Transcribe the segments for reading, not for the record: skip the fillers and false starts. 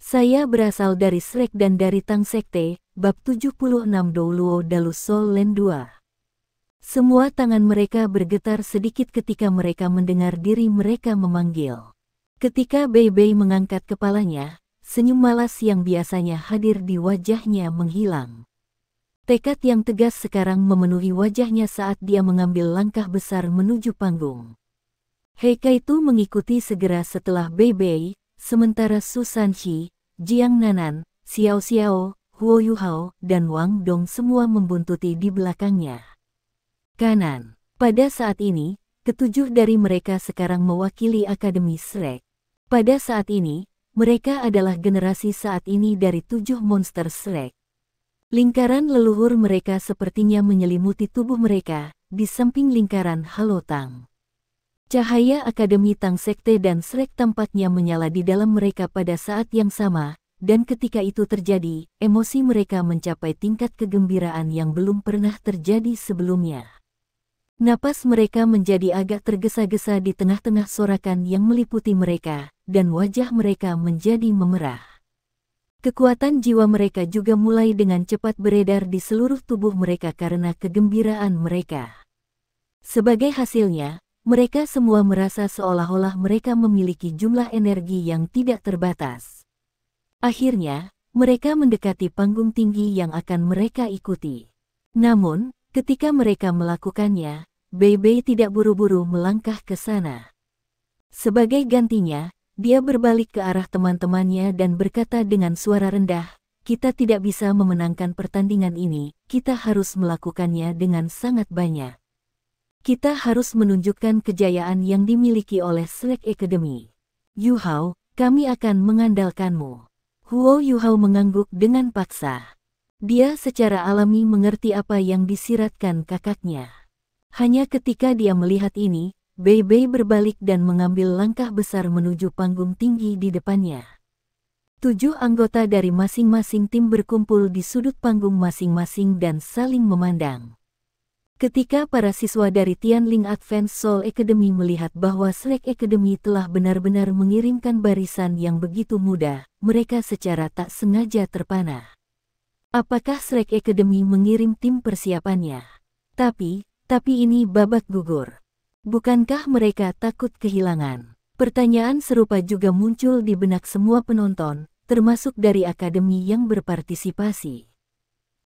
Saya berasal dari Shrek dan dari Tang Sekte, bab 76 Douluo Dalu Soul Land 2. Semua tangan mereka bergetar sedikit ketika mereka mendengar diri mereka memanggil. Ketika Bei Bei mengangkat kepalanya, senyum malas yang biasanya hadir di wajahnya menghilang. Tekad yang tegas sekarang memenuhi wajahnya saat dia mengambil langkah besar menuju panggung. Heikaitu mengikuti segera setelah Bei Bei, sementara Su Sanqi, Jiang Nanan, Xiao Xiao, Huo Yuhao, dan Wang Dong semua membuntuti di belakangnya. Kanan. Pada saat ini, ketujuh dari mereka sekarang mewakili Akademi Shrek. Pada saat ini, mereka adalah generasi saat ini dari 7 monster Shrek. Lingkaran leluhur mereka sepertinya menyelimuti tubuh mereka, di samping lingkaran Halo Tang. Cahaya Akademi Tang Sekte dan Shrek tampaknya menyala di dalam mereka pada saat yang sama, dan ketika itu terjadi, emosi mereka mencapai tingkat kegembiraan yang belum pernah terjadi sebelumnya. Napas mereka menjadi agak tergesa-gesa di tengah-tengah sorakan yang meliputi mereka, dan wajah mereka menjadi memerah. Kekuatan jiwa mereka juga mulai dengan cepat beredar di seluruh tubuh mereka karena kegembiraan mereka. Sebagai hasilnya, mereka semua merasa seolah-olah mereka memiliki jumlah energi yang tidak terbatas. Akhirnya, mereka mendekati panggung tinggi yang akan mereka ikuti. Namun, ketika mereka melakukannya, Bei Bei tidak buru-buru melangkah ke sana. Sebagai gantinya, dia berbalik ke arah teman-temannya dan berkata dengan suara rendah, "Kita tidak bisa memenangkan pertandingan ini, kita harus melakukannya dengan sangat banyak. Kita harus menunjukkan kejayaan yang dimiliki oleh Shrek Academy. Yuhao, kami akan mengandalkanmu." Huo Yuhao mengangguk dengan paksa. Dia secara alami mengerti apa yang disiratkan kakaknya. Hanya ketika dia melihat ini, Bei Bei berbalik dan mengambil langkah besar menuju panggung tinggi di depannya. 7 anggota dari masing-masing tim berkumpul di sudut panggung masing-masing dan saling memandang. Ketika para siswa dari Tianling Advanced Soul Academy melihat bahwa Shrek Academy telah benar-benar mengirimkan barisan yang begitu mudah, mereka secara tak sengaja terpana. Apakah Shrek Academy mengirim tim persiapannya? Tapi ini babak gugur. Bukankah mereka takut kehilangan? Pertanyaan serupa juga muncul di benak semua penonton, termasuk dari akademi yang berpartisipasi.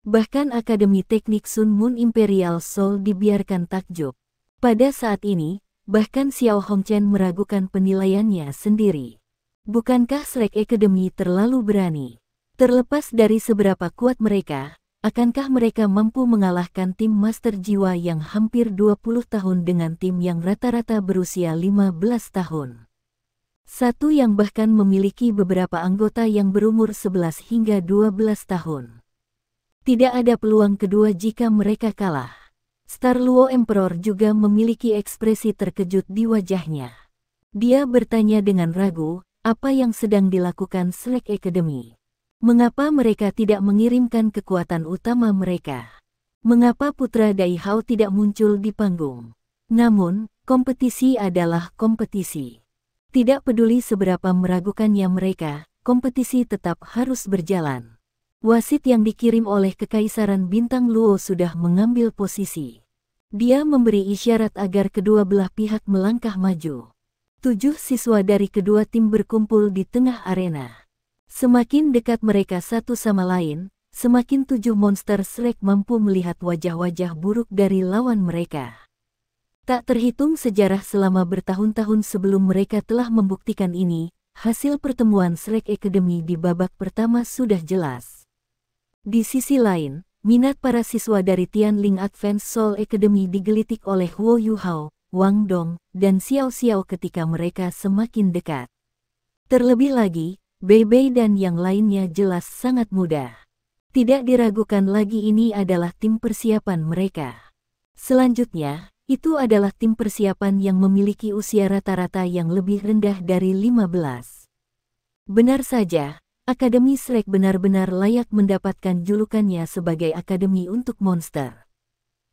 Bahkan Akademi Teknik Sun Moon Imperial Soul dibiarkan takjub. Pada saat ini, bahkan Xiao Hongchen meragukan penilaiannya sendiri. Bukankah Shrek Academy terlalu berani? Terlepas dari seberapa kuat mereka, akankah mereka mampu mengalahkan tim Master Jiwa yang hampir 20 tahun dengan tim yang rata-rata berusia 15 tahun? Satu yang bahkan memiliki beberapa anggota yang berumur 11 hingga 12 tahun. Tidak ada peluang kedua jika mereka kalah. Star Luo Emperor juga memiliki ekspresi terkejut di wajahnya. Dia bertanya dengan ragu, apa yang sedang dilakukan Shrek Academy? Mengapa mereka tidak mengirimkan kekuatan utama mereka? Mengapa Putra Dai Hao tidak muncul di panggung? Namun, kompetisi adalah kompetisi. Tidak peduli seberapa meragukannya mereka, kompetisi tetap harus berjalan. Wasit yang dikirim oleh Kekaisaran Bintang Luo sudah mengambil posisi. Dia memberi isyarat agar kedua belah pihak melangkah maju. 7 siswa dari kedua tim berkumpul di tengah arena. Semakin dekat mereka satu sama lain, semakin 7 monster Shrek mampu melihat wajah-wajah buruk dari lawan mereka. Tak terhitung sejarah selama bertahun-tahun sebelum mereka telah membuktikan ini, hasil pertemuan Shrek Academy di babak pertama sudah jelas. Di sisi lain, minat para siswa dari Tianling Advanced Soul Academy digelitik oleh Huo Yuhao, Wang Dong, dan Xiao Xiao ketika mereka semakin dekat. Terlebih lagi, Bei Bei dan yang lainnya jelas sangat mudah. Tidak diragukan lagi ini adalah tim persiapan mereka. Selanjutnya, itu adalah tim persiapan yang memiliki usia rata-rata yang lebih rendah dari 15. Benar saja, Akademi Shrek benar-benar layak mendapatkan julukannya sebagai akademi untuk monster.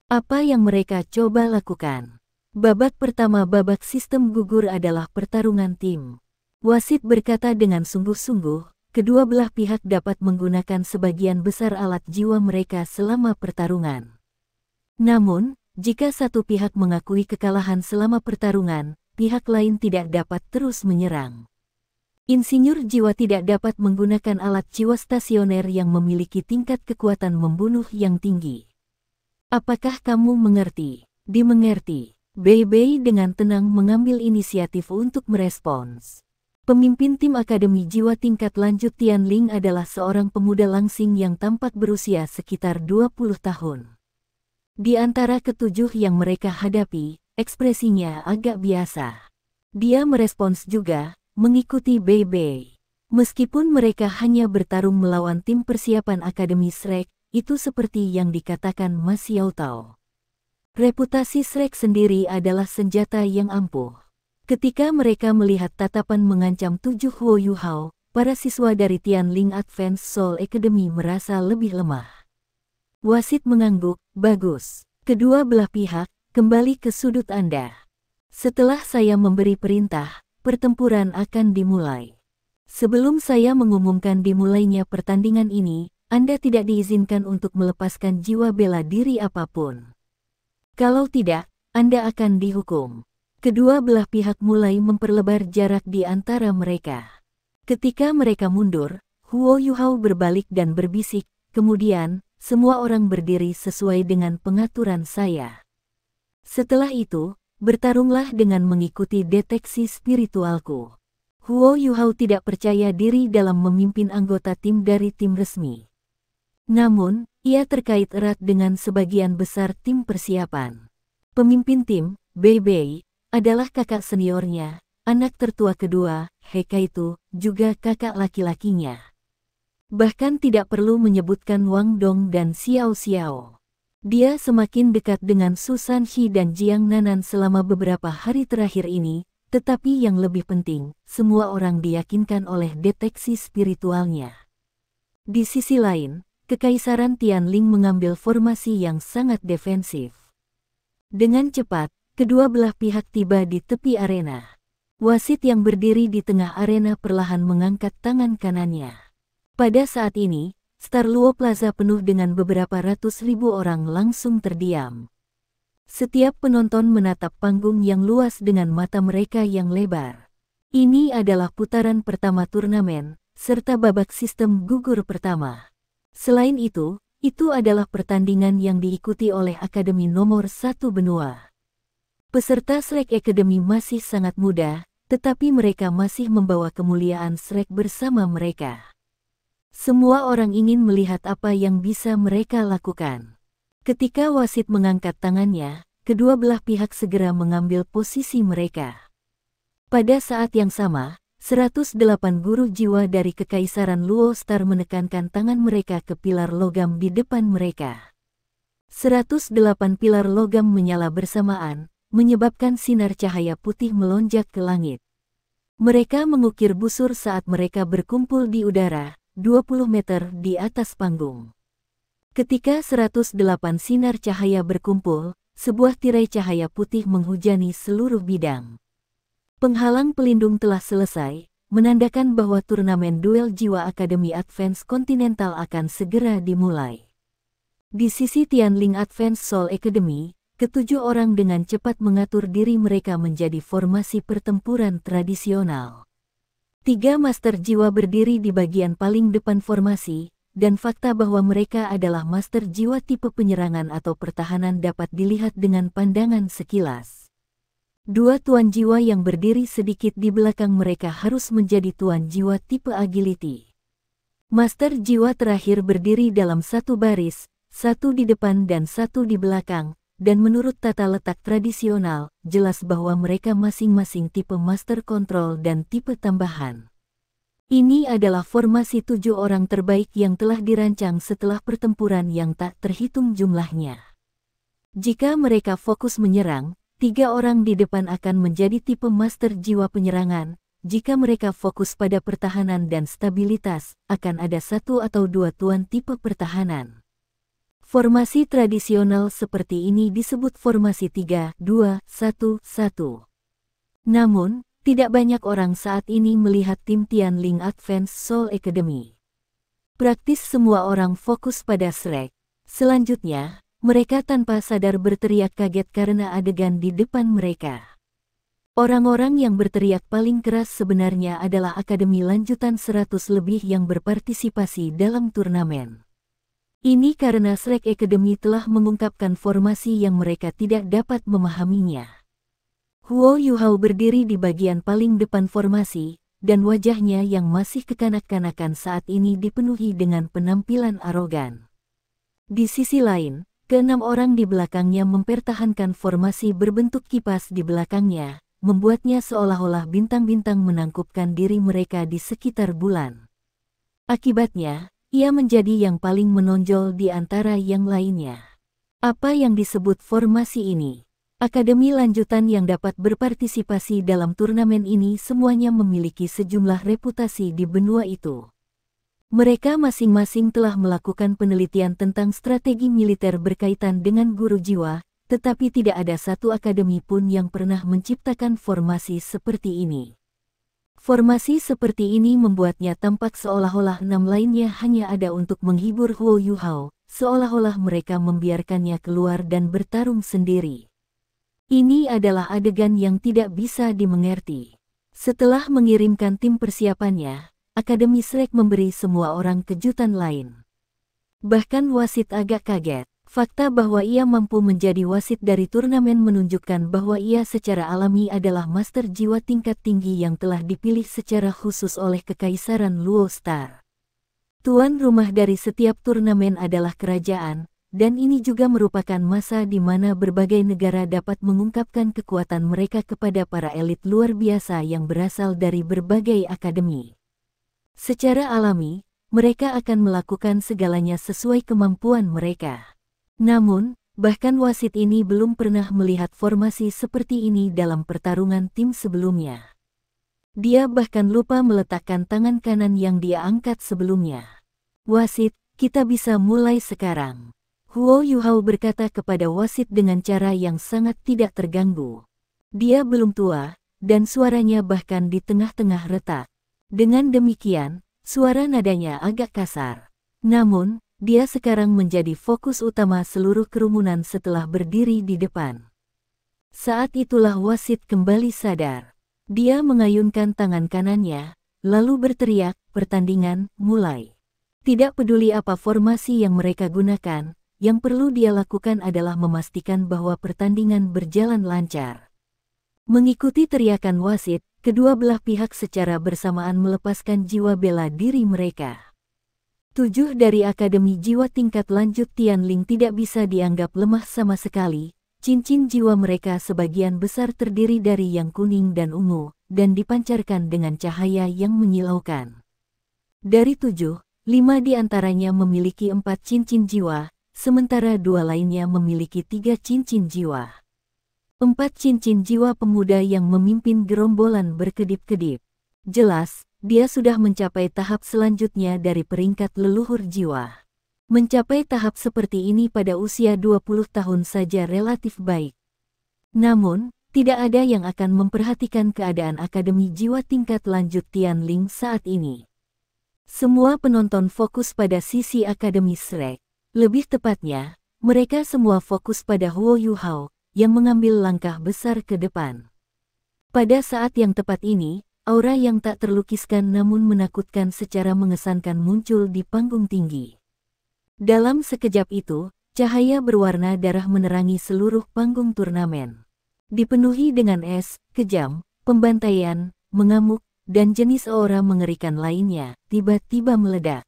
Apa yang mereka coba lakukan? Babak pertama babak sistem gugur adalah pertarungan tim. Wasit berkata dengan sungguh-sungguh, kedua belah pihak dapat menggunakan sebagian besar alat jiwa mereka selama pertarungan. Namun, jika satu pihak mengakui kekalahan selama pertarungan, pihak lain tidak dapat terus menyerang. Insinyur jiwa tidak dapat menggunakan alat jiwa stasioner yang memiliki tingkat kekuatan membunuh yang tinggi. Apakah kamu mengerti? Dimengerti. Bei Bei dengan tenang mengambil inisiatif untuk merespons. Pemimpin tim Akademi Jiwa tingkat lanjut Tianling adalah seorang pemuda langsing yang tampak berusia sekitar 20 tahun. Di antara ketujuh yang mereka hadapi, ekspresinya agak biasa. Dia merespons juga, mengikuti Bei Bei. Meskipun mereka hanya bertarung melawan tim persiapan Akademi Shrek, itu seperti yang dikatakan Ma Xiaotao. Reputasi Shrek sendiri adalah senjata yang ampuh. Ketika mereka melihat tatapan mengancam 7 Huo Yuhao, para siswa dari Tianling Advanced Soul Academy merasa lebih lemah. Wasit mengangguk, bagus. Kedua belah pihak, kembali ke sudut Anda. Setelah saya memberi perintah, pertempuran akan dimulai. Sebelum saya mengumumkan dimulainya pertandingan ini, Anda tidak diizinkan untuk melepaskan jiwa bela diri apapun. Kalau tidak, Anda akan dihukum. Kedua belah pihak mulai memperlebar jarak di antara mereka. Ketika mereka mundur, Huo Yuhao berbalik dan berbisik, kemudian, semua orang berdiri sesuai dengan pengaturan saya. Setelah itu, bertarunglah dengan mengikuti deteksi spiritualku. Huo Yuhao tidak percaya diri dalam memimpin anggota tim dari tim resmi. Namun, ia terkait erat dengan sebagian besar tim persiapan. Pemimpin tim, Bei Bei, adalah kakak seniornya, anak tertua kedua, He Kaitu, juga kakak laki-lakinya. Bahkan tidak perlu menyebutkan Wang Dong dan Xiao Xiao. Dia semakin dekat dengan Su Sanxi dan Jiang Nanan selama beberapa hari terakhir ini, tetapi yang lebih penting, semua orang diyakinkan oleh deteksi spiritualnya. Di sisi lain, Kekaisaran Tianling mengambil formasi yang sangat defensif. Dengan cepat, kedua belah pihak tiba di tepi arena. Wasit yang berdiri di tengah arena perlahan mengangkat tangan kanannya. Pada saat ini, Star Luo Plaza penuh dengan beberapa ratus ribu orang langsung terdiam. Setiap penonton menatap panggung yang luas dengan mata mereka yang lebar. Ini adalah putaran pertama turnamen, serta babak sistem gugur pertama. Selain itu adalah pertandingan yang diikuti oleh Akademi nomor 1 benua. Peserta Shrek Academy masih sangat muda, tetapi mereka masih membawa kemuliaan Shrek bersama mereka. Semua orang ingin melihat apa yang bisa mereka lakukan. Ketika wasit mengangkat tangannya, kedua belah pihak segera mengambil posisi mereka. Pada saat yang sama, 108 guru jiwa dari Kekaisaran Luo Star menekankan tangan mereka ke pilar logam di depan mereka. 108 pilar logam menyala bersamaan, menyebabkan sinar cahaya putih melonjak ke langit. Mereka mengukir busur saat mereka berkumpul di udara, 20 meter di atas panggung. Ketika 108 sinar cahaya berkumpul, sebuah tirai cahaya putih menghujani seluruh bidang. Penghalang pelindung telah selesai, menandakan bahwa turnamen duel jiwa Akademi Advance Continental akan segera dimulai. Di sisi Tianling Advance Soul Academy, ketujuh orang dengan cepat mengatur diri mereka menjadi formasi pertempuran tradisional. 3 master jiwa berdiri di bagian paling depan formasi, dan fakta bahwa mereka adalah master jiwa tipe penyerangan atau pertahanan dapat dilihat dengan pandangan sekilas. 2 tuan jiwa yang berdiri sedikit di belakang mereka harus menjadi tuan jiwa tipe agility. Master jiwa terakhir berdiri dalam satu baris, satu di depan dan satu di belakang, dan menurut tata letak tradisional, jelas bahwa mereka masing-masing tipe master control dan tipe tambahan. Ini adalah formasi 7 orang terbaik yang telah dirancang setelah pertempuran yang tak terhitung jumlahnya. Jika mereka fokus menyerang, 3 orang di depan akan menjadi tipe master jiwa penyerangan. Jika mereka fokus pada pertahanan dan stabilitas, akan ada 1 atau 2 tuan tipe pertahanan. Formasi tradisional seperti ini disebut formasi 3-2-1-1. Namun, tidak banyak orang saat ini melihat tim Tianling Advanced Soul Academy. Praktis semua orang fokus pada Shrek. Selanjutnya, mereka tanpa sadar berteriak kaget karena adegan di depan mereka. Orang-orang yang berteriak paling keras sebenarnya adalah akademi lanjutan 100 lebih yang berpartisipasi dalam turnamen. Ini karena Shrek Academy telah mengungkapkan formasi yang mereka tidak dapat memahaminya. Huo Yuhao berdiri di bagian paling depan formasi, dan wajahnya yang masih kekanak-kanakan saat ini dipenuhi dengan penampilan arogan. Di sisi lain, keenam orang di belakangnya mempertahankan formasi berbentuk kipas di belakangnya, membuatnya seolah-olah bintang-bintang menangkupkan diri mereka di sekitar bulan. Akibatnya, ia menjadi yang paling menonjol di antara yang lainnya. Apa yang disebut formasi ini? Akademi lanjutan yang dapat berpartisipasi dalam turnamen ini semuanya memiliki sejumlah reputasi di benua itu. Mereka masing-masing telah melakukan penelitian tentang strategi militer berkaitan dengan guru jiwa, tetapi tidak ada satu akademi pun yang pernah menciptakan formasi seperti ini. Formasi seperti ini membuatnya tampak seolah-olah enam lainnya hanya ada untuk menghibur Huo Yuhao, seolah-olah mereka membiarkannya keluar dan bertarung sendiri. Ini adalah adegan yang tidak bisa dimengerti. Setelah mengirimkan tim persiapannya, Akademi Shrek memberi semua orang kejutan lain. Bahkan wasit agak kaget. Fakta bahwa ia mampu menjadi wasit dari turnamen menunjukkan bahwa ia secara alami adalah master jiwa tingkat tinggi yang telah dipilih secara khusus oleh Kekaisaran Luo Star. Tuan rumah dari setiap turnamen adalah kerajaan, dan ini juga merupakan masa di mana berbagai negara dapat mengungkapkan kekuatan mereka kepada para elit luar biasa yang berasal dari berbagai akademi. Secara alami, mereka akan melakukan segalanya sesuai kemampuan mereka. Namun, bahkan wasit ini belum pernah melihat formasi seperti ini dalam pertarungan tim sebelumnya. Dia bahkan lupa meletakkan tangan kanan yang dia angkat sebelumnya. Wasit, kita bisa mulai sekarang. Huo Yuhao berkata kepada wasit dengan cara yang sangat tidak terganggu. Dia belum tua, dan suaranya bahkan di tengah-tengah retak. Dengan demikian, suara nadanya agak kasar. Namun, dia sekarang menjadi fokus utama seluruh kerumunan setelah berdiri di depan. Saat itulah wasit kembali sadar. Dia mengayunkan tangan kanannya, lalu berteriak, pertandingan, mulai. Tidak peduli apa formasi yang mereka gunakan, yang perlu dia lakukan adalah memastikan bahwa pertandingan berjalan lancar. Mengikuti teriakan wasit, kedua belah pihak secara bersamaan melepaskan jiwa bela diri mereka. 7 dari Akademi Jiwa tingkat lanjut Tianling tidak bisa dianggap lemah sama sekali. Cincin jiwa mereka sebagian besar terdiri dari yang kuning dan ungu, dan dipancarkan dengan cahaya yang menyilaukan. Dari 7, 5 di antaranya memiliki 4 cincin jiwa, sementara 2 lainnya memiliki 3 cincin jiwa. 4 cincin jiwa pemuda yang memimpin gerombolan berkedip-kedip. Jelas, dia sudah mencapai tahap selanjutnya dari peringkat leluhur jiwa. Mencapai tahap seperti ini pada usia 20 tahun saja relatif baik. Namun, tidak ada yang akan memperhatikan keadaan Akademi Jiwa tingkat lanjut Tianling saat ini. Semua penonton fokus pada sisi Akademi Shrek. Lebih tepatnya, mereka semua fokus pada Huo Yuhao, yang mengambil langkah besar ke depan. Pada saat yang tepat ini, aura yang tak terlukiskan namun menakutkan secara mengesankan muncul di panggung tinggi. Dalam sekejap itu, cahaya berwarna darah menerangi seluruh panggung turnamen. Dipenuhi dengan es, kejam, pembantaian, mengamuk, dan jenis aura mengerikan lainnya, tiba-tiba meledak.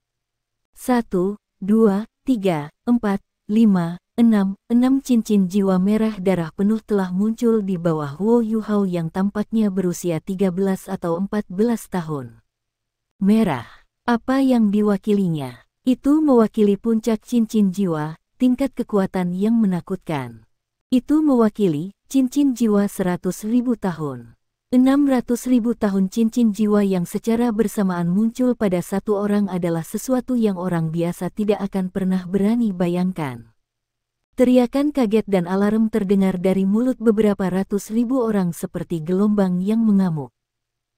1, 2, 3, 4, 5, 6 cincin jiwa merah darah penuh telah muncul di bawah Huo Yuhao yang tampaknya berusia 13 atau 14 tahun. Merah. Apa yang diwakilinya? Itu mewakili puncak cincin jiwa, tingkat kekuatan yang menakutkan. Itu mewakili cincin jiwa 100.000 tahun. 600.000 tahun cincin jiwa yang secara bersamaan muncul pada satu orang adalah sesuatu yang orang biasa tidak akan pernah berani bayangkan. Teriakan kaget dan alarm terdengar dari mulut beberapa ratus ribu orang seperti gelombang yang mengamuk.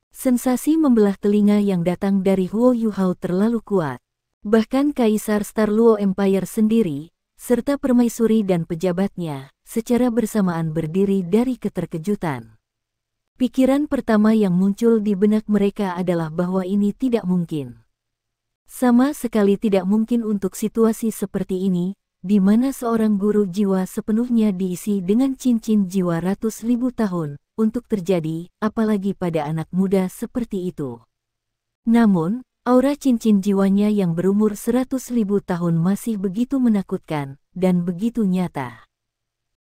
Sensasi membelah telinga yang datang dari Huo Yuhao terlalu kuat. Bahkan Kaisar Star Luo Empire sendiri, serta permaisuri dan pejabatnya, secara bersamaan berdiri dari keterkejutan. Pikiran pertama yang muncul di benak mereka adalah bahwa ini tidak mungkin. Sama sekali tidak mungkin untuk situasi seperti ini, di mana seorang guru jiwa sepenuhnya diisi dengan cincin jiwa ratus ribu tahun, untuk terjadi, apalagi pada anak muda seperti itu. Namun, aura cincin jiwanya yang berumur 100.000 tahun masih begitu menakutkan, dan begitu nyata.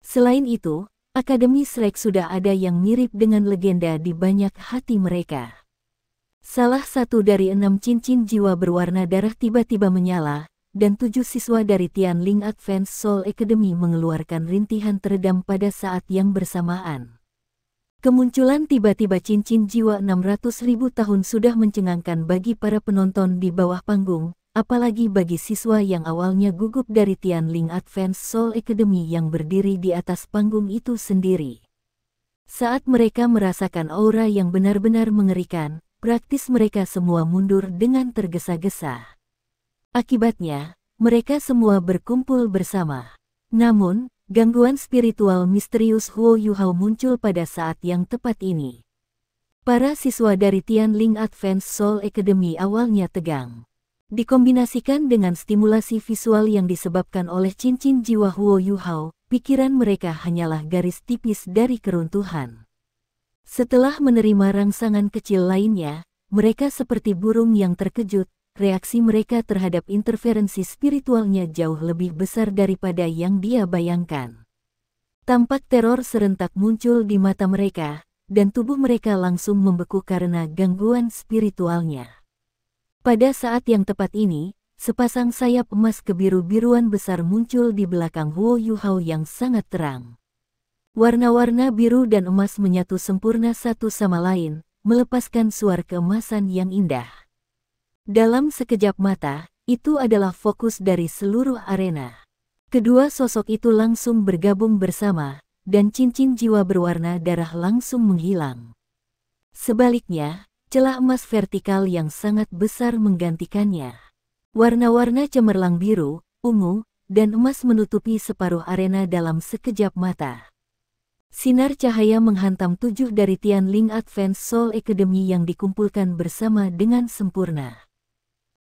Selain itu, Akademi Shrek sudah ada yang mirip dengan legenda di banyak hati mereka. Salah satu dari 6 cincin jiwa berwarna darah tiba-tiba menyala, dan 7 siswa dari Tianling Advanced Soul Academy mengeluarkan rintihan teredam pada saat yang bersamaan. Kemunculan tiba-tiba cincin jiwa 600.000 tahun sudah mencengangkan bagi para penonton di bawah panggung, apalagi bagi siswa yang awalnya gugup dari Tianling Advanced Soul Academy yang berdiri di atas panggung itu sendiri. Saat mereka merasakan aura yang benar-benar mengerikan, praktis mereka semua mundur dengan tergesa-gesa. Akibatnya, mereka semua berkumpul bersama. Namun, gangguan spiritual misterius Huo Yuhao muncul pada saat yang tepat ini. Para siswa dari Tianling Advanced Soul Academy awalnya tegang. Dikombinasikan dengan stimulasi visual yang disebabkan oleh cincin jiwa Huo Yuhao, pikiran mereka hanyalah garis tipis dari keruntuhan. Setelah menerima rangsangan kecil lainnya, mereka seperti burung yang terkejut. Reaksi mereka terhadap interferensi spiritualnya jauh lebih besar daripada yang dia bayangkan. Tampak teror serentak muncul di mata mereka, dan tubuh mereka langsung membeku karena gangguan spiritualnya. Pada saat yang tepat ini, sepasang sayap emas kebiru-biruan besar muncul di belakang Huo Yuhao yang sangat terang. Warna-warna biru dan emas menyatu sempurna satu sama lain, melepaskan suara keemasan yang indah. Dalam sekejap mata, itu adalah fokus dari seluruh arena. Kedua sosok itu langsung bergabung bersama, dan cincin jiwa berwarna darah langsung menghilang. Sebaliknya, celah emas vertikal yang sangat besar menggantikannya. Warna-warna cemerlang biru, ungu, dan emas menutupi separuh arena dalam sekejap mata. Sinar cahaya menghantam 7 dari Tianling Advanced Soul Academy yang dikumpulkan bersama dengan sempurna.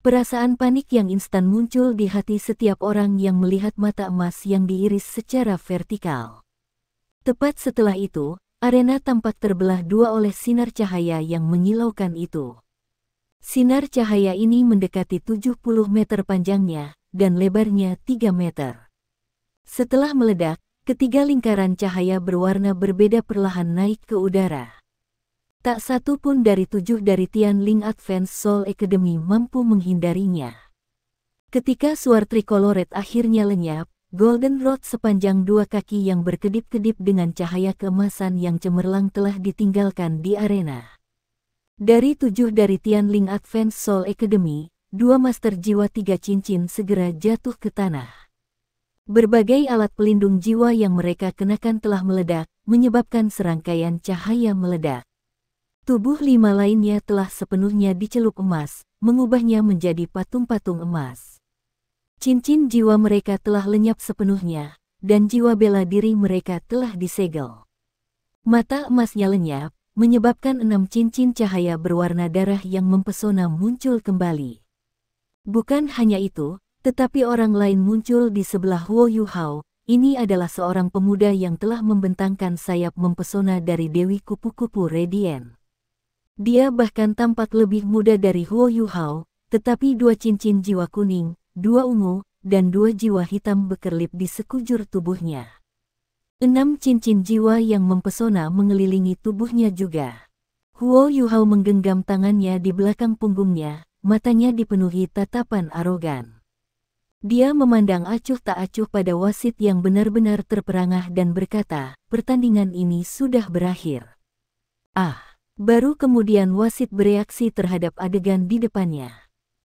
Perasaan panik yang instan muncul di hati setiap orang yang melihat mata emas yang diiris secara vertikal. Tepat setelah itu, arena tampak terbelah dua oleh sinar cahaya yang menyilaukan itu. Sinar cahaya ini mendekati 70 meter panjangnya, dan lebarnya 3 meter. Setelah meledak, ketiga lingkaran cahaya berwarna berbeda perlahan naik ke udara. Tak satu pun dari 7 dari Tianling Advanced Soul Academy mampu menghindarinya. Ketika suar trikoloret akhirnya lenyap, Golden Rod sepanjang 2 kaki yang berkedip-kedip dengan cahaya keemasan yang cemerlang telah ditinggalkan di arena. Dari 7 dari Tianling Advanced Soul Academy, 2 master jiwa 3 cincin segera jatuh ke tanah. Berbagai alat pelindung jiwa yang mereka kenakan telah meledak, menyebabkan serangkaian cahaya meledak. Tubuh 5 lainnya telah sepenuhnya dicelup emas, mengubahnya menjadi patung-patung emas. Cincin jiwa mereka telah lenyap sepenuhnya, dan jiwa bela diri mereka telah disegel. Mata emasnya lenyap, menyebabkan 6 cincin cahaya berwarna darah yang mempesona muncul kembali. Bukan hanya itu, tetapi orang lain muncul di sebelah Huo Yuhao. Ini adalah seorang pemuda yang telah membentangkan sayap mempesona dari Dewi Kupu-Kupu Radiant. Dia bahkan tampak lebih muda dari Huo Yuhao, tetapi 2 cincin jiwa kuning, 2 ungu, dan 2 jiwa hitam berkelip di sekujur tubuhnya. 6 cincin jiwa yang mempesona mengelilingi tubuhnya juga. Huo Yuhao menggenggam tangannya di belakang punggungnya, matanya dipenuhi tatapan arogan. Dia memandang acuh tak acuh pada wasit yang benar-benar terperangah dan berkata, pertandingan ini sudah berakhir. Baru kemudian wasit bereaksi terhadap adegan di depannya.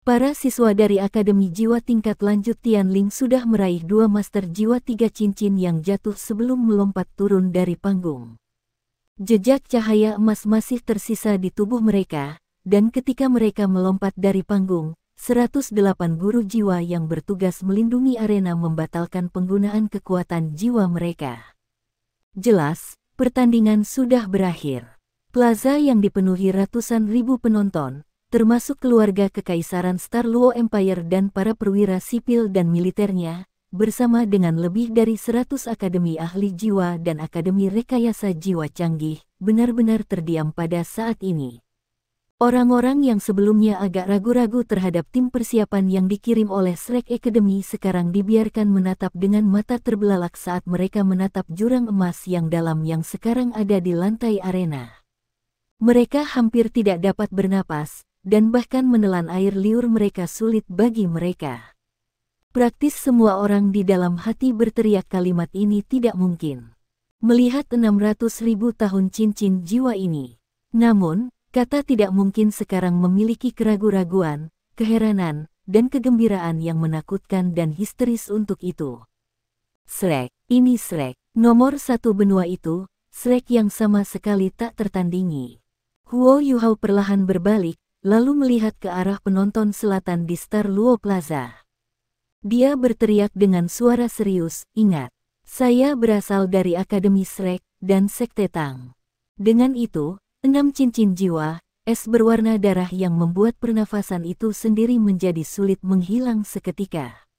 Para siswa dari Akademi Jiwa tingkat lanjut Tianling sudah meraih 2 master jiwa 3 cincin yang jatuh sebelum melompat turun dari panggung. Jejak cahaya emas masih tersisa di tubuh mereka, dan ketika mereka melompat dari panggung, 108 guru jiwa yang bertugas melindungi arena membatalkan penggunaan kekuatan jiwa mereka. Jelas, pertandingan sudah berakhir. Plaza yang dipenuhi ratusan ribu penonton, termasuk keluarga kekaisaran Star Luo Empire dan para perwira sipil dan militernya, bersama dengan lebih dari 100 akademi ahli jiwa dan akademi rekayasa jiwa canggih, benar-benar terdiam pada saat ini. Orang-orang yang sebelumnya agak ragu-ragu terhadap tim persiapan yang dikirim oleh Shrek Academy sekarang dibiarkan menatap dengan mata terbelalak saat mereka menatap jurang emas yang dalam yang sekarang ada di lantai arena. Mereka hampir tidak dapat bernapas, dan bahkan menelan air liur mereka sulit bagi mereka. Praktis semua orang di dalam hati berteriak kalimat ini tidak mungkin. Melihat 600.000 tahun cincin jiwa ini. Namun, kata tidak mungkin sekarang memiliki keraguan-raguan, keheranan, dan kegembiraan yang menakutkan dan histeris untuk itu. Shrek, ini Shrek, nomor satu benua itu, Shrek yang sama sekali tak tertandingi. Huo Yuhao perlahan berbalik, lalu melihat ke arah penonton selatan di Star Luo Plaza. Dia berteriak dengan suara serius, "Ingat, saya berasal dari Akademi Shrek dan Sekte Tang." Dengan itu, 6 cincin jiwa, es berwarna darah yang membuat pernafasan itu sendiri menjadi sulit menghilang seketika.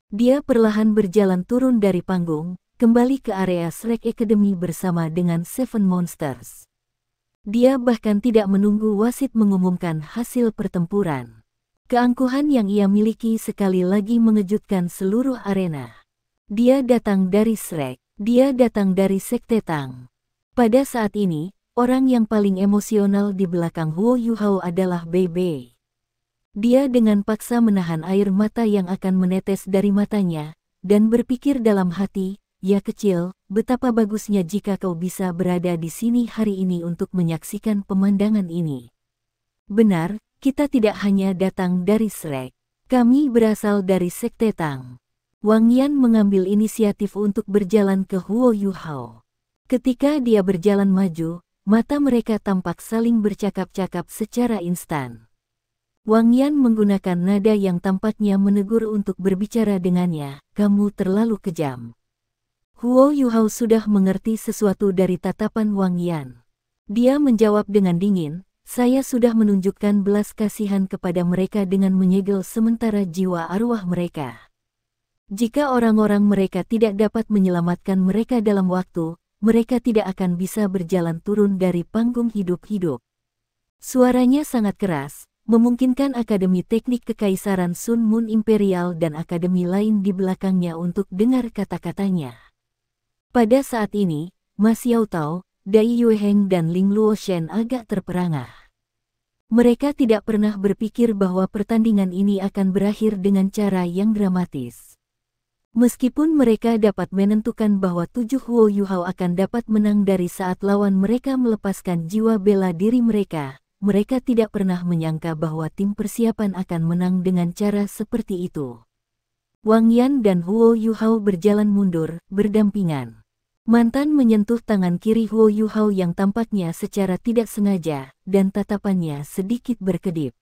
Dia perlahan berjalan turun dari panggung, kembali ke area Shrek Academy bersama dengan Seven Monsters. Dia bahkan tidak menunggu wasit mengumumkan hasil pertempuran. Keangkuhan yang ia miliki sekali lagi mengejutkan seluruh arena. Dia datang dari Shrek, dia datang dari Sekte Tang. Pada saat ini, orang yang paling emosional di belakang Huo Yuhao adalah Bei Bei. Dia dengan paksa menahan air mata yang akan menetes dari matanya, dan berpikir dalam hati, "Ya kecil, betapa bagusnya jika kau bisa berada di sini hari ini untuk menyaksikan pemandangan ini." Benar, kita tidak hanya datang dari Shrek. Kami berasal dari Sekte Tang. Wang Yan mengambil inisiatif untuk berjalan ke Huo Yuhao. Ketika dia berjalan maju, mata mereka tampak saling bercakap-cakap secara instan. Wang Yan menggunakan nada yang tampaknya menegur untuk berbicara dengannya, "Kamu terlalu kejam." Huo Yuhao sudah mengerti sesuatu dari tatapan Wang Yan. Dia menjawab dengan dingin, "Saya sudah menunjukkan belas kasihan kepada mereka dengan menyegel sementara jiwa arwah mereka. Jika orang-orang mereka tidak dapat menyelamatkan mereka dalam waktu, mereka tidak akan bisa berjalan turun dari panggung hidup-hidup." Suaranya sangat keras, memungkinkan Akademi Teknik Kekaisaran Sun Moon Imperial dan akademi lain di belakangnya untuk dengar kata-katanya. Pada saat ini, Ma Xiao Tao, Dai Yueheng dan Ling Luoshen agak terperangah. Mereka tidak pernah berpikir bahwa pertandingan ini akan berakhir dengan cara yang dramatis. Meskipun mereka dapat menentukan bahwa 7 Huo Yuhao akan dapat menang dari saat lawan mereka melepaskan jiwa bela diri mereka, mereka tidak pernah menyangka bahwa tim persiapan akan menang dengan cara seperti itu. Wang Yan dan Huo Yuhao berjalan mundur, berdampingan. Mantan menyentuh tangan kiri Huo Yuhao yang tampaknya secara tidak sengaja, dan tatapannya sedikit berkedip.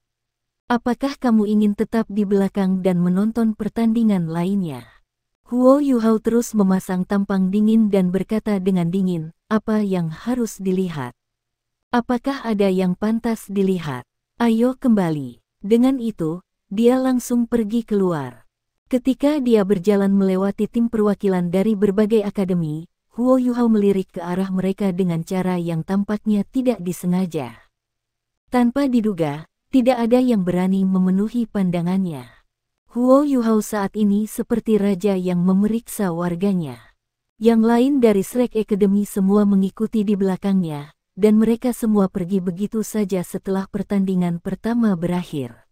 "Apakah kamu ingin tetap di belakang dan menonton pertandingan lainnya?" Huo Yuhao terus memasang tampang dingin dan berkata dengan dingin, "Apa yang harus dilihat? Apakah ada yang pantas dilihat? Ayo kembali." Dengan itu, dia langsung pergi keluar. Ketika dia berjalan melewati tim perwakilan dari berbagai akademi, Huo Yuhao melirik ke arah mereka dengan cara yang tampaknya tidak disengaja. Tanpa diduga, tidak ada yang berani memenuhi pandangannya. Huo Yuhao saat ini seperti raja yang memeriksa warganya. Yang lain dari Shrek Academy semua mengikuti di belakangnya, dan mereka semua pergi begitu saja setelah pertandingan pertama berakhir.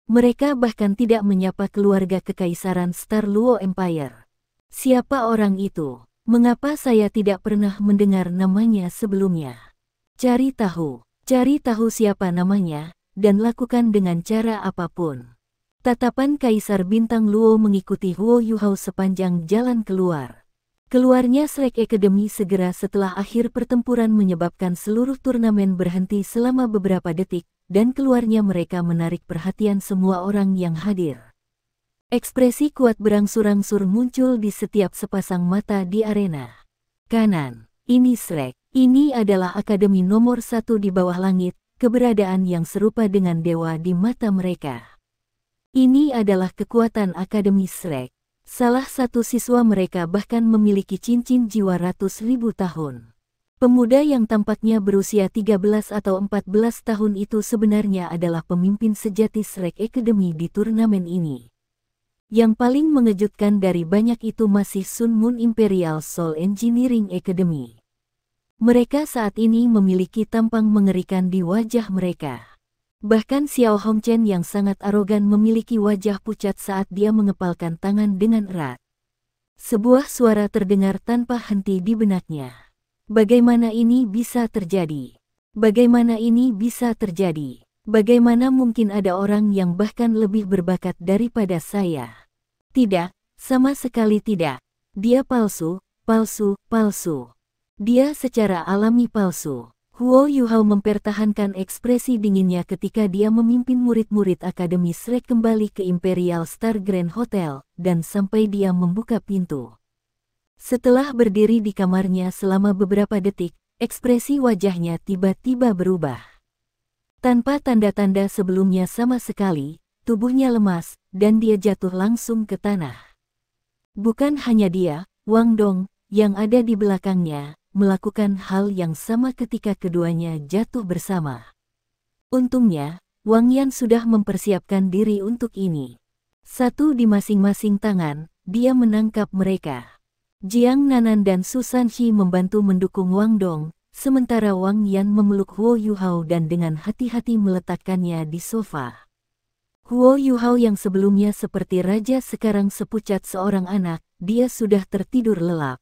Mereka bahkan tidak menyapa keluarga kekaisaran Star Luo Empire. Siapa orang itu? Mengapa saya tidak pernah mendengar namanya sebelumnya? Cari tahu siapa namanya, dan lakukan dengan cara apapun. Tatapan Kaisar Bintang Luo mengikuti Huo Yuhao sepanjang jalan keluar. Keluarnya Shrek Academy segera setelah akhir pertempuran menyebabkan seluruh turnamen berhenti selama beberapa detik, dan keluarnya mereka menarik perhatian semua orang yang hadir. Ekspresi kuat berangsur-angsur muncul di setiap sepasang mata di arena. Kanan, ini Shrek. Ini adalah akademi nomor 1 di bawah langit, keberadaan yang serupa dengan dewa di mata mereka. Ini adalah kekuatan akademi Shrek. Salah satu siswa mereka bahkan memiliki cincin jiwa ratus ribu tahun. Pemuda yang tampaknya berusia 13 atau 14 tahun itu sebenarnya adalah pemimpin sejati Shrek Academy di turnamen ini. Yang paling mengejutkan dari banyak itu masih Sun Moon Imperial Soul Engineering Academy. Mereka saat ini memiliki tampang mengerikan di wajah mereka. Bahkan Xiao Hongchen yang sangat arogan memiliki wajah pucat saat dia mengepalkan tangan dengan erat. Sebuah suara terdengar tanpa henti di benaknya. Bagaimana ini bisa terjadi? Bagaimana ini bisa terjadi? Bagaimana mungkin ada orang yang bahkan lebih berbakat daripada saya? Tidak, sama sekali tidak. Dia palsu, palsu, palsu. Dia secara alami palsu. Huo Yuhao mempertahankan ekspresi dinginnya ketika dia memimpin murid-murid Akademi Shrek kembali ke Imperial Star Grand Hotel, dan sampai dia membuka pintu. Setelah berdiri di kamarnya selama beberapa detik, ekspresi wajahnya tiba-tiba berubah. Tanpa tanda-tanda sebelumnya sama sekali, tubuhnya lemas, dan dia jatuh langsung ke tanah. Bukan hanya dia, Wang Dong, yang ada di belakangnya, melakukan hal yang sama ketika keduanya jatuh bersama. Untungnya, Wang Yan sudah mempersiapkan diri untuk ini. Satu di masing-masing tangan, dia menangkap mereka. Jiang Nanan dan Su Sanxi membantu mendukung Wang Dong, sementara Wang Yan memeluk Huo Yuhao dan dengan hati-hati meletakkannya di sofa. Huo Yuhao yang sebelumnya seperti raja sekarang sepucat seorang anak, dia sudah tertidur lelap.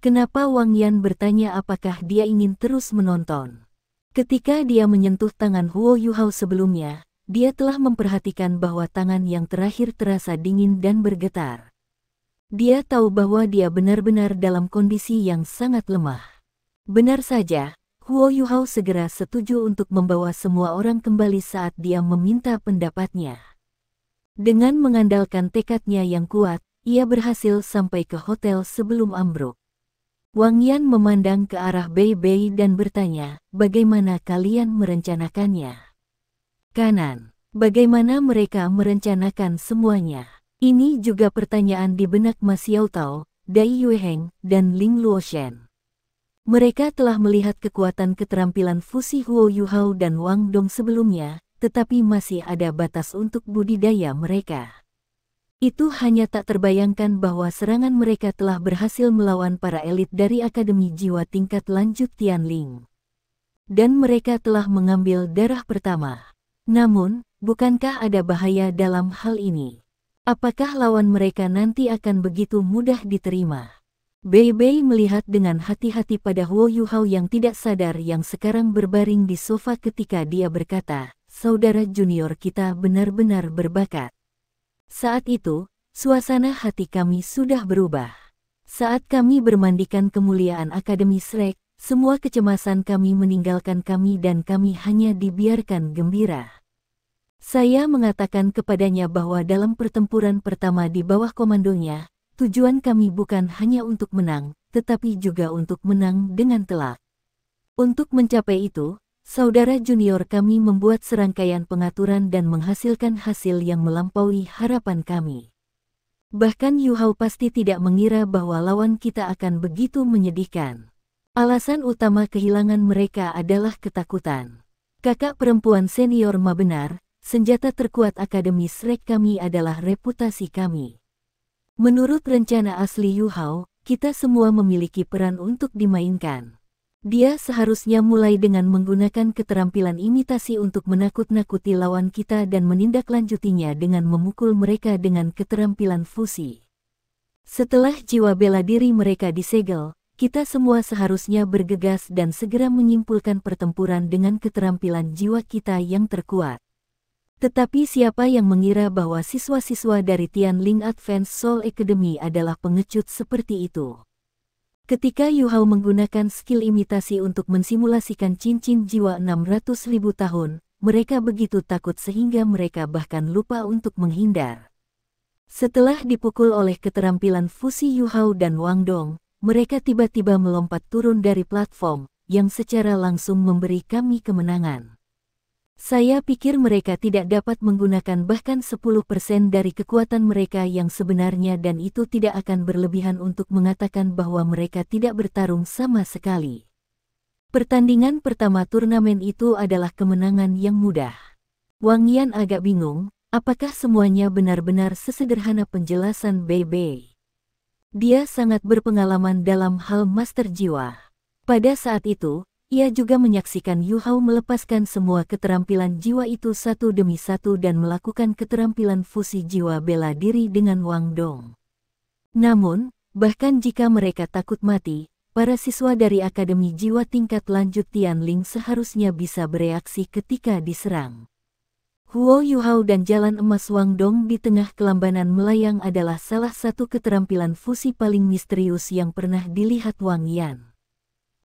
Kenapa Wang Yan bertanya apakah dia ingin terus menonton? Ketika dia menyentuh tangan Huo Yuhao sebelumnya, dia telah memperhatikan bahwa tangan yang terakhir terasa dingin dan bergetar. Dia tahu bahwa dia benar-benar dalam kondisi yang sangat lemah. Benar saja, Huo Yuhao segera setuju untuk membawa semua orang kembali saat dia meminta pendapatnya. Dengan mengandalkan tekadnya yang kuat, ia berhasil sampai ke hotel sebelum ambruk. Wang Yan memandang ke arah Bei Bei dan bertanya, bagaimana kalian merencanakannya? Kanan, bagaimana mereka merencanakan semuanya? Ini juga pertanyaan di benak Ma Xiaotao, Dai Yueheng, dan Ling Luoshen. Mereka telah melihat kekuatan keterampilan fusi Huo Yuhao dan Wang Dong sebelumnya, tetapi masih ada batas untuk budidaya mereka. Itu hanya tak terbayangkan bahwa serangan mereka telah berhasil melawan para elit dari Akademi Jiwa tingkat lanjut Tianling. Dan mereka telah mengambil darah pertama. Namun, bukankah ada bahaya dalam hal ini? Apakah lawan mereka nanti akan begitu mudah diterima? Bei Bei melihat dengan hati-hati pada Huo Yuhao yang tidak sadar yang sekarang berbaring di sofa ketika dia berkata, saudara junior kita benar-benar berbakat. Saat itu, suasana hati kami sudah berubah. Saat kami bermandikan kemuliaan Akademi Shrek, semua kecemasan kami meninggalkan kami dan kami hanya dibiarkan gembira. Saya mengatakan kepadanya bahwa dalam pertempuran pertama di bawah komandonya, tujuan kami bukan hanya untuk menang, tetapi juga untuk menang dengan telak. Untuk mencapai itu, saudara junior kami membuat serangkaian pengaturan dan menghasilkan hasil yang melampaui harapan kami. Bahkan Yuhao pasti tidak mengira bahwa lawan kita akan begitu menyedihkan. Alasan utama kehilangan mereka adalah ketakutan. Kakak perempuan senior Ma benar, senjata terkuat Akademi Shrek kami adalah reputasi kami. Menurut rencana asli Yuhao, kita semua memiliki peran untuk dimainkan. Dia seharusnya mulai dengan menggunakan keterampilan imitasi untuk menakut-nakuti lawan kita dan menindaklanjutinya dengan memukul mereka dengan keterampilan fusi. Setelah jiwa bela diri mereka disegel, kita semua seharusnya bergegas dan segera menyimpulkan pertempuran dengan keterampilan jiwa kita yang terkuat. Tetapi siapa yang mengira bahwa siswa-siswa dari Tianling Advanced Soul Academy adalah pengecut seperti itu? Ketika Yu Hao menggunakan skill imitasi untuk mensimulasikan cincin jiwa 600.000 tahun, mereka begitu takut sehingga mereka bahkan lupa untuk menghindar. Setelah dipukul oleh keterampilan fusi Yu Hao dan Wang Dong, mereka tiba-tiba melompat turun dari platform, yang secara langsung memberi kami kemenangan. Saya pikir mereka tidak dapat menggunakan bahkan 10% dari kekuatan mereka yang sebenarnya dan itu tidak akan berlebihan untuk mengatakan bahwa mereka tidak bertarung sama sekali. Pertandingan pertama turnamen itu adalah kemenangan yang mudah. Wang Yan agak bingung, apakah semuanya benar-benar sesederhana penjelasan Bei Bei? Dia sangat berpengalaman dalam hal master jiwa. Pada saat itu, ia juga menyaksikan Yu Hao melepaskan semua keterampilan jiwa itu satu demi satu dan melakukan keterampilan fusi jiwa bela diri dengan Wang Dong. Namun, bahkan jika mereka takut mati, para siswa dari Akademi Jiwa tingkat lanjut Tianling seharusnya bisa bereaksi ketika diserang. Huo Yu Hao dan Jalan Emas Wang Dong di tengah kelambanan melayang adalah salah satu keterampilan fusi paling misterius yang pernah dilihat Wang Yan.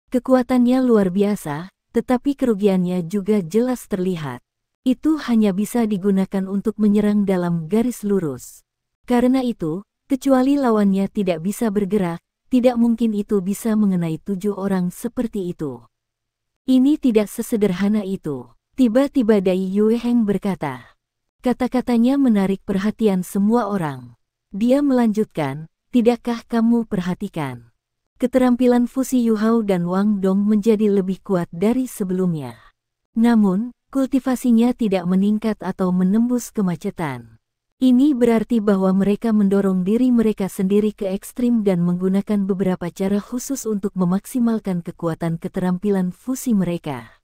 Kekuatannya luar biasa, tetapi kerugiannya juga jelas terlihat. Itu hanya bisa digunakan untuk menyerang dalam garis lurus. Karena itu, kecuali lawannya tidak bisa bergerak, tidak mungkin itu bisa mengenai 7 orang seperti itu. Ini tidak sesederhana itu. Tiba-tiba Dai Yue Heng berkata. Kata-katanya menarik perhatian semua orang. Dia melanjutkan, tidakkah kamu perhatikan? Keterampilan fusi Yu Hao dan Wang Dong menjadi lebih kuat dari sebelumnya. Namun, kultivasinya tidak meningkat atau menembus kemacetan. Ini berarti bahwa mereka mendorong diri mereka sendiri ke ekstrim dan menggunakan beberapa cara khusus untuk memaksimalkan kekuatan keterampilan fusi mereka.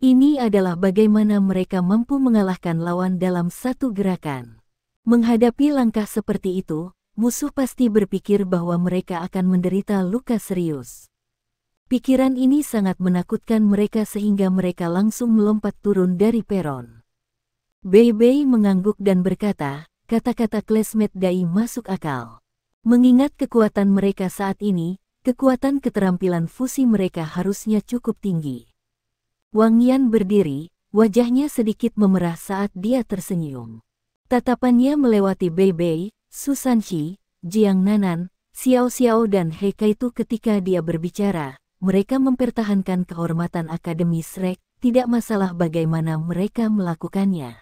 Ini adalah bagaimana mereka mampu mengalahkan lawan dalam satu gerakan. Menghadapi langkah seperti itu, musuh pasti berpikir bahwa mereka akan menderita luka serius. Pikiran ini sangat menakutkan mereka sehingga mereka langsung melompat turun dari peron. Bei Bei mengangguk dan berkata, kata-kata classmate Dai masuk akal. Mengingat kekuatan mereka saat ini, kekuatan keterampilan fusi mereka harusnya cukup tinggi. Wang Yan berdiri, wajahnya sedikit memerah saat dia tersenyum. Tatapannya melewati Bei Bei, Su Sanxi, Jiang Nanan, Xiao Xiao dan He Kaitu ketika dia berbicara. Mereka mempertahankan kehormatan Akademi Shrek, tidak masalah bagaimana mereka melakukannya.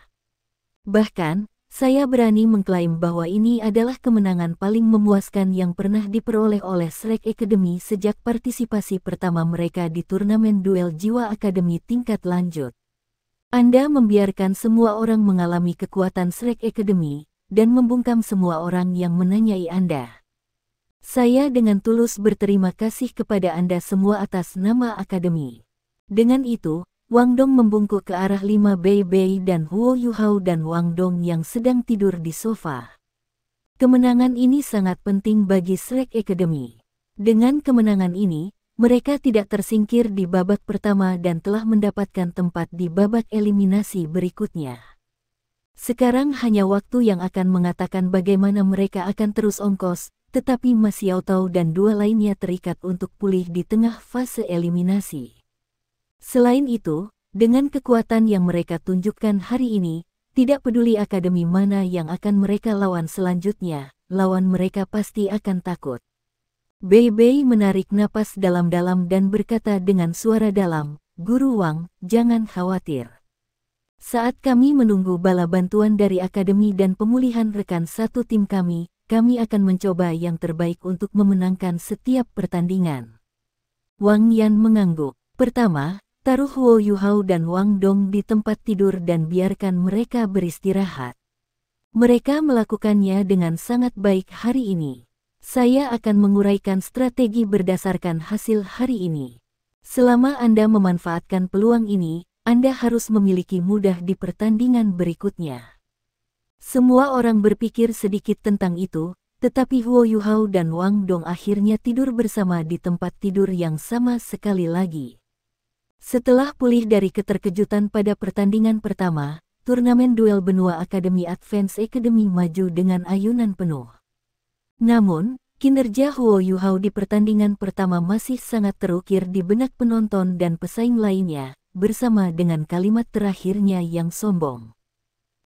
Bahkan, saya berani mengklaim bahwa ini adalah kemenangan paling memuaskan yang pernah diperoleh oleh Shrek Academy sejak partisipasi pertama mereka di turnamen duel jiwa Akademi tingkat lanjut. Anda membiarkan semua orang mengalami kekuatan Shrek Academy, dan membungkam semua orang yang menanyai Anda. Saya dengan tulus berterima kasih kepada Anda semua atas nama Akademi. Dengan itu, Wang Dong membungkuk ke arah 5 Bei Bei dan Huo Yu Hao dan Wang Dong yang sedang tidur di sofa. Kemenangan ini sangat penting bagi Shrek Academy. Dengan kemenangan ini, mereka tidak tersingkir di babak pertama dan telah mendapatkan tempat di babak eliminasi berikutnya. Sekarang hanya waktu yang akan mengatakan bagaimana mereka akan terus ongkos, tetapi Ma Xiaotao dan dua lainnya terikat untuk pulih di tengah fase eliminasi. Selain itu, dengan kekuatan yang mereka tunjukkan hari ini, tidak peduli akademi mana yang akan mereka lawan selanjutnya, lawan mereka pasti akan takut. Bei Bei menarik napas dalam-dalam dan berkata dengan suara dalam, Guru Wang, jangan khawatir. Saat kami menunggu bala bantuan dari akademi dan pemulihan rekan satu tim kami akan mencoba yang terbaik untuk memenangkan setiap pertandingan. Wang Yan mengangguk. Pertama, taruh Huo Yu Hao dan Wang Dong di tempat tidur dan biarkan mereka beristirahat. Mereka melakukannya dengan sangat baik hari ini. Saya akan menguraikan strategi berdasarkan hasil hari ini. Selama Anda memanfaatkan peluang ini, Anda harus memiliki mudah di pertandingan berikutnya. Semua orang berpikir sedikit tentang itu, tetapi Huo Yu Hao dan Wang Dong akhirnya tidur bersama di tempat tidur yang sama sekali lagi. Setelah pulih dari keterkejutan pada pertandingan pertama, turnamen duel benua Akademi Advance Academy maju dengan ayunan penuh. Namun, Kinerja Huo Yuhao di pertandingan pertama masih sangat terukir di benak penonton dan pesaing lainnya, bersama dengan kalimat terakhirnya yang sombong.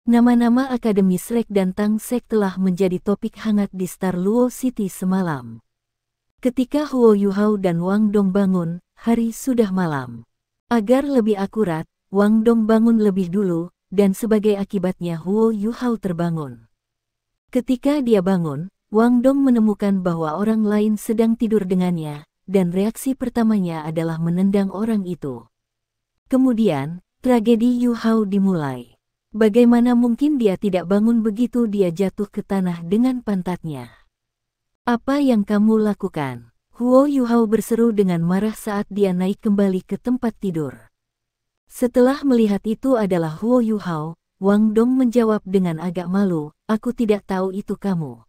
Nama-nama Akademi Shrek dan Tang Sek telah menjadi topik hangat di Star Luo City semalam. Ketika Huo Yuhao dan Wang Dong bangun, hari sudah malam. Agar lebih akurat, Wang Dong bangun lebih dulu, dan sebagai akibatnya Huo Yuhao terbangun. Ketika dia bangun, Wang Dong menemukan bahwa orang lain sedang tidur dengannya, dan reaksi pertamanya adalah menendang orang itu. Kemudian, tragedi Yu Hao dimulai. Bagaimana mungkin dia tidak bangun begitu dia jatuh ke tanah dengan pantatnya? Apa yang kamu lakukan? Huo Yuhao berseru dengan marah saat dia naik kembali ke tempat tidur. Setelah melihat itu adalah Huo Yuhao, Wang Dong menjawab dengan agak malu, aku tidak tahu itu kamu.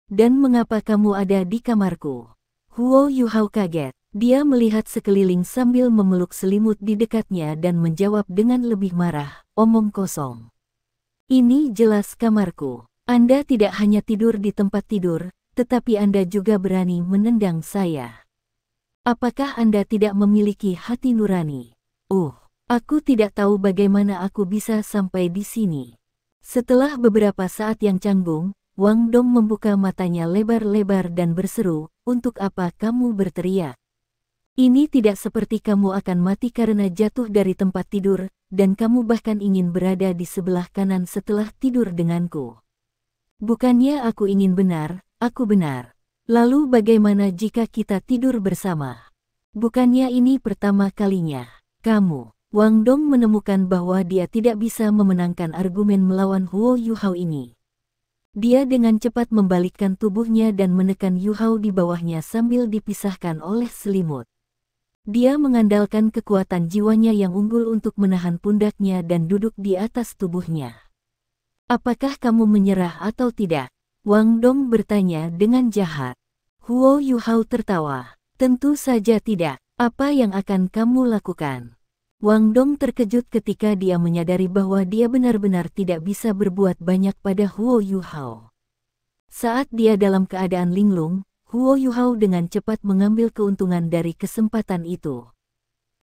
Dan mengapa kamu ada di kamarku? Huo Yuhao kaget. Dia melihat sekeliling sambil memeluk selimut di dekatnya dan menjawab dengan lebih marah, omong kosong. Ini jelas kamarku. Anda tidak hanya tidur di tempat tidur, tetapi Anda juga berani menendang saya. Apakah Anda tidak memiliki hati nurani? Aku tidak tahu bagaimana aku bisa sampai di sini. Setelah beberapa saat yang canggung, Wang Dong membuka matanya lebar-lebar dan berseru, untuk apa kamu berteriak? Ini tidak seperti kamu akan mati karena jatuh dari tempat tidur, dan kamu bahkan ingin berada di sebelah kanan setelah tidur denganku. Bukannya aku ingin benar, aku benar. Lalu bagaimana jika kita tidur bersama? Bukannya ini pertama kalinya. Kamu, Wang Dong menemukan bahwa dia tidak bisa memenangkan argumen melawan Huo Yuhao ini. Dia dengan cepat membalikkan tubuhnya dan menekan Yuhao di bawahnya sambil dipisahkan oleh selimut. Dia mengandalkan kekuatan jiwanya yang unggul untuk menahan pundaknya dan duduk di atas tubuhnya. Apakah kamu menyerah atau tidak? Wang Dong bertanya dengan jahat. Huo Yuhao tertawa. Tentu saja tidak. Apa yang akan kamu lakukan? Wang Dong terkejut ketika dia menyadari bahwa dia benar-benar tidak bisa berbuat banyak pada Huo Yuhao. Saat dia dalam keadaan linglung, Huo Yuhao dengan cepat mengambil keuntungan dari kesempatan itu.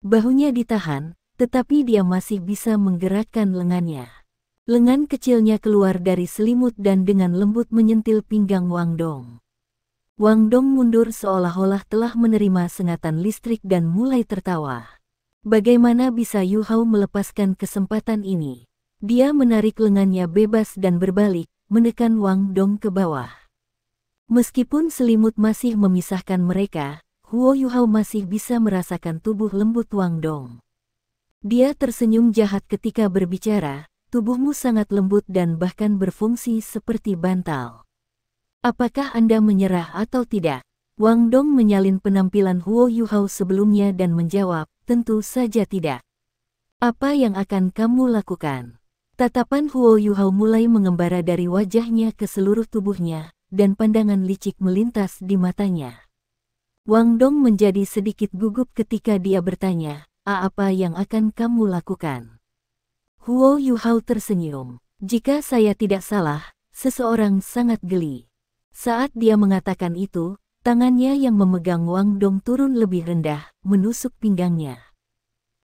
Bahunya ditahan, tetapi dia masih bisa menggerakkan lengannya. Lengan kecilnya keluar dari selimut dan dengan lembut menyentil pinggang Wang Dong. Wang Dong mundur seolah-olah telah menerima sengatan listrik dan mulai tertawa. Bagaimana bisa Yu Hao melepaskan kesempatan ini? Dia menarik lengannya bebas dan berbalik, menekan Wang Dong ke bawah. Meskipun selimut masih memisahkan mereka, Huo Yuhao masih bisa merasakan tubuh lembut Wang Dong. Dia tersenyum jahat ketika berbicara, tubuhmu sangat lembut dan bahkan berfungsi seperti bantal. Apakah Anda menyerah atau tidak? Wang Dong menyalin penampilan Huo Yuhao sebelumnya dan menjawab, tentu saja tidak. Apa yang akan kamu lakukan? Tatapan Huo Yuhao mulai mengembara dari wajahnya ke seluruh tubuhnya, dan pandangan licik melintas di matanya. Wang Dong menjadi sedikit gugup ketika dia bertanya, apa yang akan kamu lakukan? Huo Yuhao tersenyum. Jika saya tidak salah, seseorang sangat geli. Saat dia mengatakan itu, tangannya yang memegang Wang Dong turun lebih rendah, menusuk pinggangnya.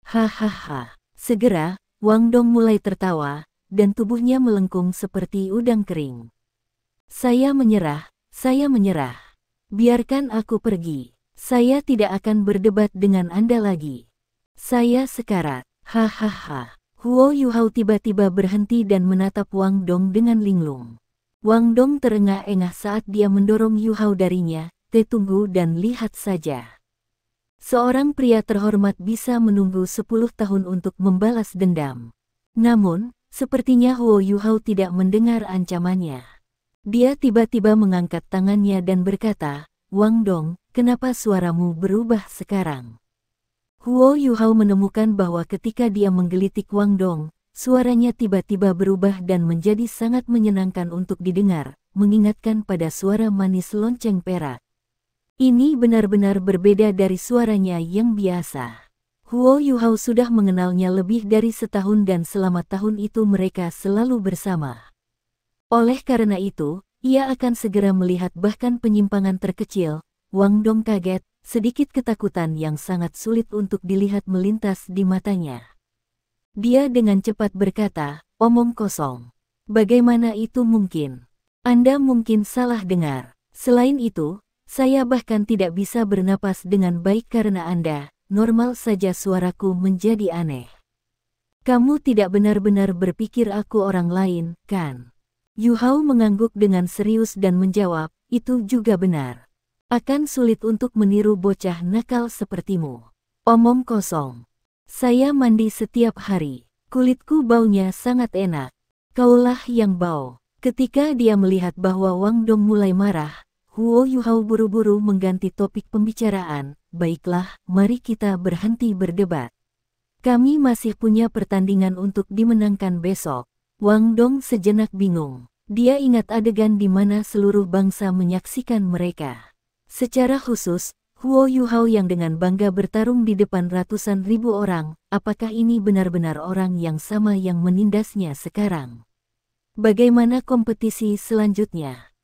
Hahaha. Segera, Wang Dong mulai tertawa, dan tubuhnya melengkung seperti udang kering. Saya menyerah, saya menyerah. Biarkan aku pergi. Saya tidak akan berdebat dengan Anda lagi. Saya sekarat. Hahaha. Huo Yuhao tiba-tiba berhenti dan menatap Wang Dong dengan linglung. Wang Dong terengah-engah saat dia mendorong Yuhao darinya, tunggu dan lihat saja. Seorang pria terhormat bisa menunggu 10 tahun untuk membalas dendam. Namun, sepertinya Huo Yuhao tidak mendengar ancamannya. Dia tiba-tiba mengangkat tangannya dan berkata, Wang Dong, kenapa suaramu berubah sekarang? Huo Yuhao menemukan bahwa ketika dia menggelitik Wang Dong, suaranya tiba-tiba berubah dan menjadi sangat menyenangkan untuk didengar, mengingatkan pada suara manis lonceng perak. Ini benar-benar berbeda dari suaranya yang biasa. Huo Yuhao sudah mengenalnya lebih dari setahun dan selama tahun itu mereka selalu bersama. Oleh karena itu, ia akan segera melihat bahkan penyimpangan terkecil. Wang Dong kaget, sedikit ketakutan yang sangat sulit untuk dilihat melintas di matanya. Dia dengan cepat berkata, "Omong kosong. Bagaimana itu mungkin? Anda mungkin salah dengar. Selain itu, saya bahkan tidak bisa bernapas dengan baik karena Anda. Normal saja suaraku menjadi aneh. Kamu tidak benar-benar berpikir aku orang lain, kan?" Yu Hao mengangguk dengan serius dan menjawab, "Itu juga benar. Akan sulit untuk meniru bocah nakal sepertimu. Omong kosong. Saya mandi setiap hari. Kulitku baunya sangat enak. Kaulah yang bau." Ketika dia melihat bahwa Wang Dong mulai marah, Huo Yu Hao buru-buru mengganti topik pembicaraan. "Baiklah, mari kita berhenti berdebat. Kami masih punya pertandingan untuk dimenangkan besok." Wang Dong sejenak bingung. Dia ingat adegan di mana seluruh bangsa menyaksikan mereka. Secara khusus, Huo Yu Hao yang dengan bangga bertarung di depan ratusan ribu orang. Apakah ini benar-benar orang yang sama yang menindasnya sekarang? Bagaimana kompetisi selanjutnya?